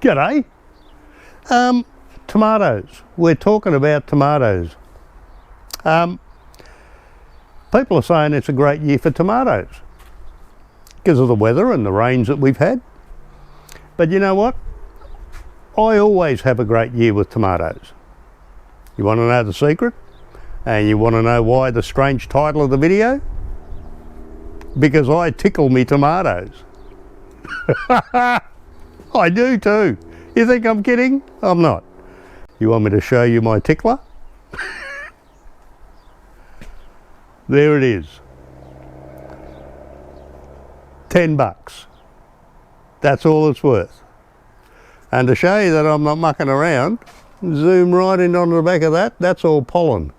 G'day. Tomatoes. We're talking about tomatoes. People are saying it's a great year for tomatoes because of the weather and the rains that we've had. But you know what? I always have a great year with tomatoes. You want to know the secret? And you want to know why the strange title of the video? Because I tickle me tomatoes. I do too. You think I'm kidding? I'm not. You want me to show you my tickler? There it is. $10. That's all it's worth. And to show you that I'm not mucking around, zoom right in onto the back of that. That's all pollen.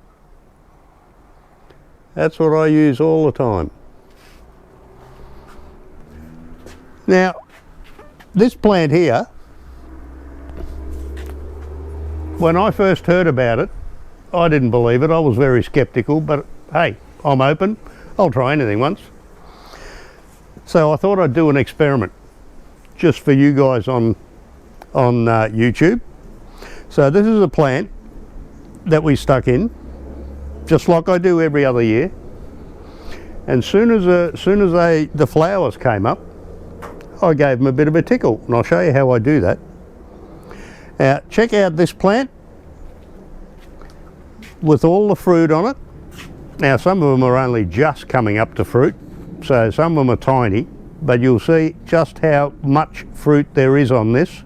That's what I use all the time. Now, this plant here, when I first heard about it, I didn't believe it. I was very skeptical, but hey, I'm open. I'll try anything once. So I thought I'd do an experiment just for you guys on YouTube. So this is a plant that we stuck in, just like I do every other year. And soon as the flowers came up, I gave them a bit of a tickle, and I'll show you how I do that. Now, check out this plant with all the fruit on it. Now, some of them are only just coming up to fruit, so some of them are tiny, but you'll see just how much fruit there is on this,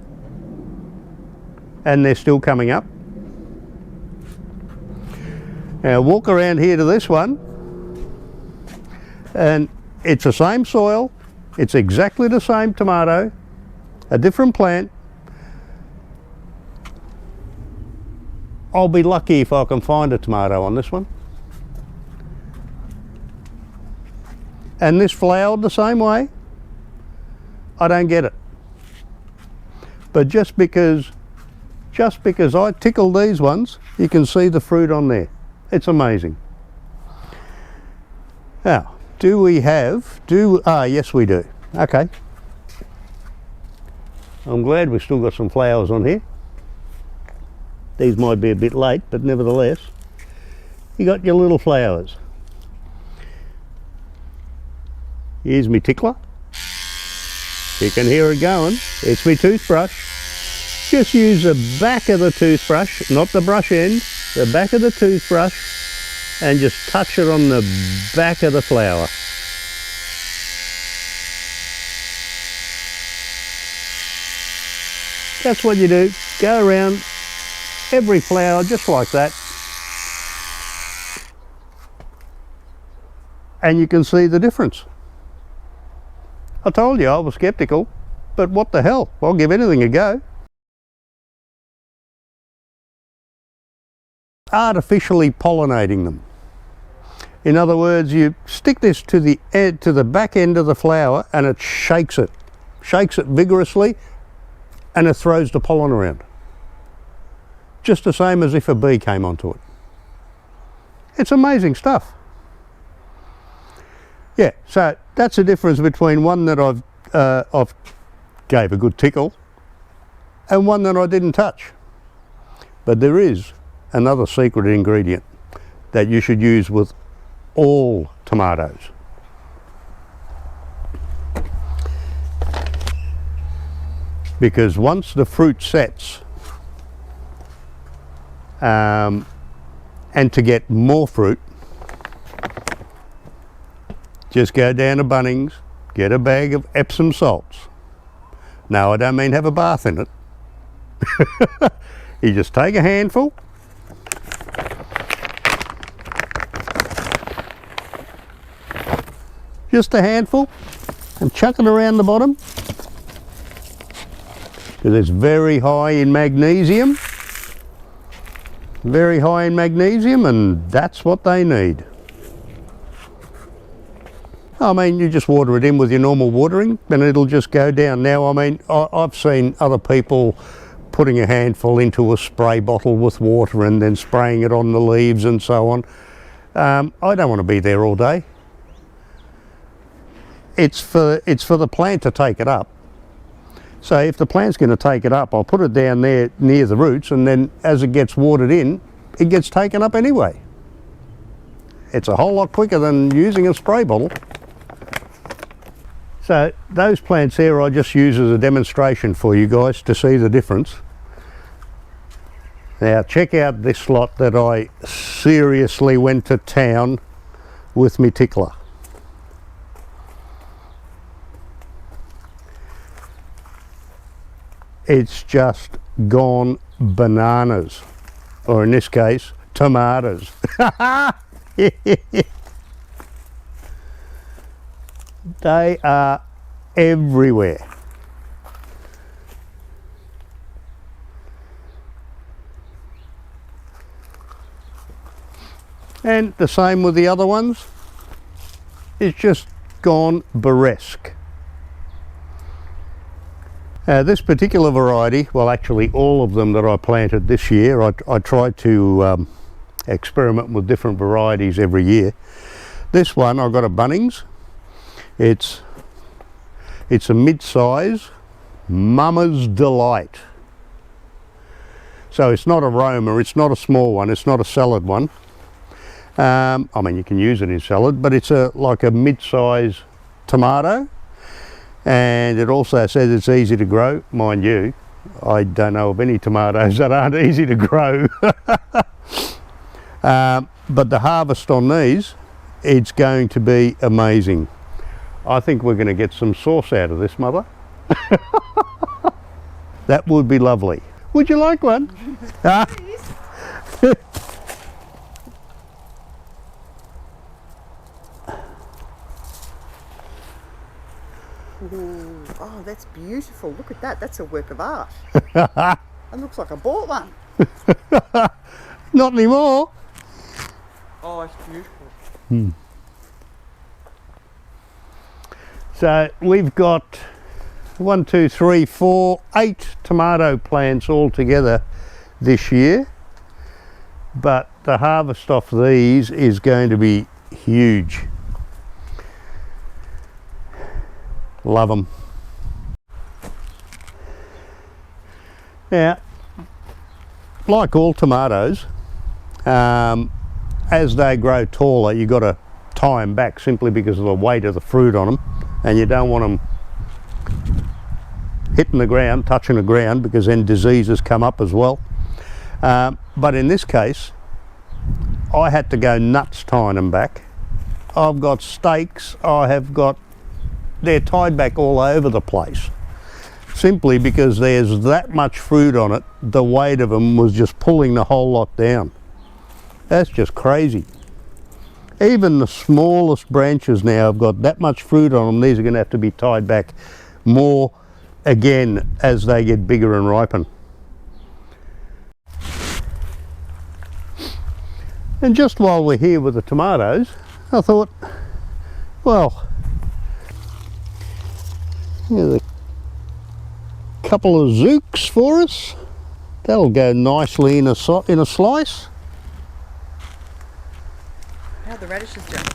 and they're still coming up. Now, walk around here to this one, and it's the same soil. It's exactly the same tomato, a different plant. I'll be lucky if I can find a tomato on this one. And this flowered the same way. I don't get it. But just because I tickle these ones, you can see the fruit on there. It's amazing. Now, yes we do. Okay. I'm glad we've still got some flowers on here. These might be a bit late, but nevertheless, you got your little flowers. Here's me tickler. You can hear it going. It's me toothbrush. Just use the back of the toothbrush, not the brush end, the back of the toothbrush, and just touch it on the back of the flower. That's what you do. Go around every flower just like that. And you can see the difference. I told you I was skeptical, but what the hell? I'll give anything a go. Artificially pollinating them. In other words, you stick this to the back end of the flower and it shakes it vigorously, and it throws the pollen around. Just the same as if a bee came onto it. It's amazing stuff. Yeah, so that's the difference between one that I've gave a good tickle and one that I didn't touch. But there is another secret ingredient that you should use with all tomatoes. Because once the fruit sets, and to get more fruit, just go down to Bunnings, get a bag of Epsom salts. Now, I don't mean have a bath in it. You just take a handful, just a handful, and chuck it around the bottom, because it's very high in magnesium. Very high in magnesium, and that's what they need. I mean, you just water it in with your normal watering and it'll just go down. Now, I mean, I've seen other people putting a handful into a spray bottle with water and then spraying it on the leaves and so on. I don't want to be there all day. It's for the plant to take it up. So if the plant's going to take it up, I'll put it down there near the roots, and then as it gets watered in, it gets taken up anyway. It's a whole lot quicker than using a spray bottle. So those plants there I just use as a demonstration for you guys to see the difference. Now check out this lot that I seriously went to town with me tickler. It's just gone bananas, or in this case, tomatoes. They are everywhere. And the same with the other ones. It's just gone burlesque. This particular variety, well actually all of them that I planted this year, I tried to experiment with different varieties every year. This one I got a Bunnings. It's a mid-size Mama's Delight. So it's not a Roma, it's not a small one, it's not a salad one. I mean you can use it in salad, but it's like a mid-size tomato. And it also says it's easy to grow. Mind you, I don't know of any tomatoes that aren't easy to grow. But the harvest on these, it's going to be amazing. I think we're going to get some sauce out of this, Mother. That would be lovely. Would you like one? Ooh, oh, that's beautiful. Look at that. That's a work of art. It looks like I bought one. Not anymore. Oh, it's beautiful. So we've got 1, 2, 3, 4, 8 tomato plants all together this year. But the harvest off these is going to be huge. Love them. Now, like all tomatoes, as they grow taller, you've got to tie them back simply because of the weight of the fruit on them, and you don't want them hitting the ground, touching the ground, because then diseases come up as well. But in this case, I had to go nuts tying them back. I've got stakes, they're tied back all over the place, simply because there's that much fruit on it. The weight of them was just pulling the whole lot down. That's just crazy. Even the smallest branches now have got that much fruit on them. These are going to have to be tied back more again as they get bigger and ripen. And just while we're here with the tomatoes, I thought, well, here's a couple of zooks for us. That'll go nicely in a slice. How are the radishes doing?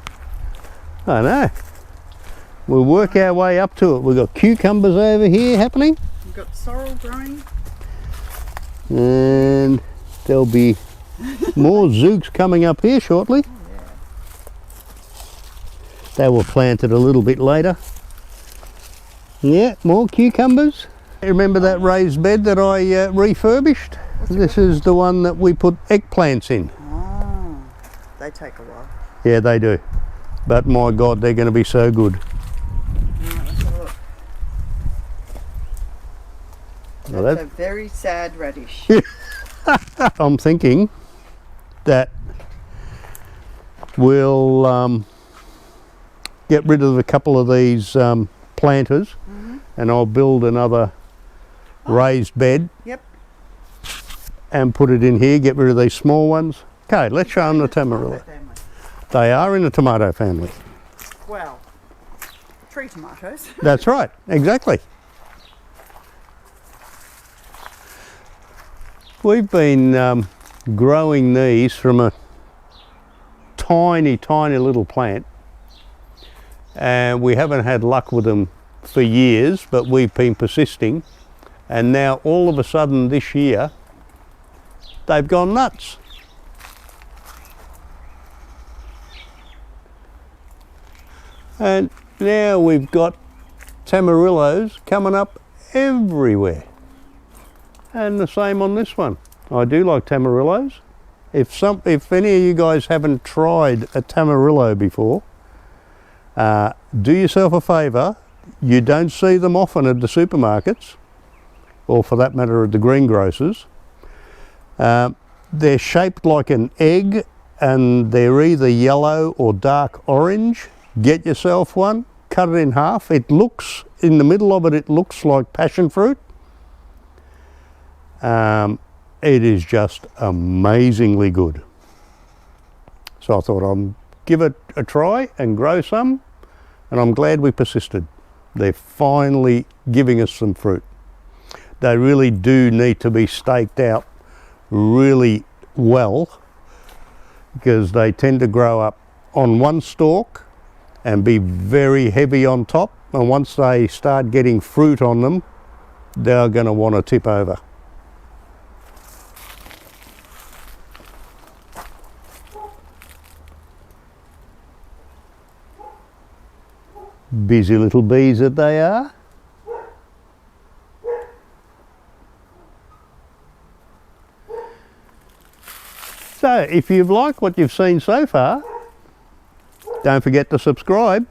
I know. We'll work our way up to it. We've got cucumbers over here happening. We've got sorrel growing. And there'll be more zooks coming up here shortly. Oh, yeah. They were planted a little bit later. Yeah, more cucumbers. Remember that raised bed that I refurbished? This is the one that we put eggplants in. Oh, they take a while. Yeah, they do. But my God, they're going to be so good. Let's have a look. Now That's a very sad radish. I'm thinking that we'll get rid of a couple of these planters, and I'll build another raised bed. Yep. And put it in here, get rid of these small ones. Okay, let's show them the tamarilla. They are in the tomato family. Well, tree tomatoes. That's right, exactly. We've been growing these from a tiny little plant, and we haven't had luck with them for years, but we've been persisting, and now all of a sudden this year they've gone nuts. And now we've got tamarillos coming up everywhere. And the same on this one. I do like tamarillos. If any of you guys haven't tried a tamarillo before, do yourself a favour. You don't see them often at the supermarkets, or for that matter at the greengrocers. They're shaped like an egg, and they're either yellow or dark orange. Get yourself one, cut it in half. It looks, in the middle of it, it looks like passion fruit. It is just amazingly good. So I thought I'd give it a try and grow some, and I'm glad we persisted. They're finally giving us some fruit. They really do need to be staked out really well, because they tend to grow up on one stalk and be very heavy on top, and once they start getting fruit on them, they're going to want to tip over. Busy little bees that they are. So if you've liked what you've seen so far, don't forget to subscribe.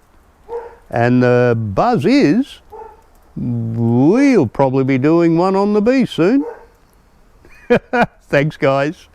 And the buzz is, we'll probably be doing one on the bees soon. Thanks guys.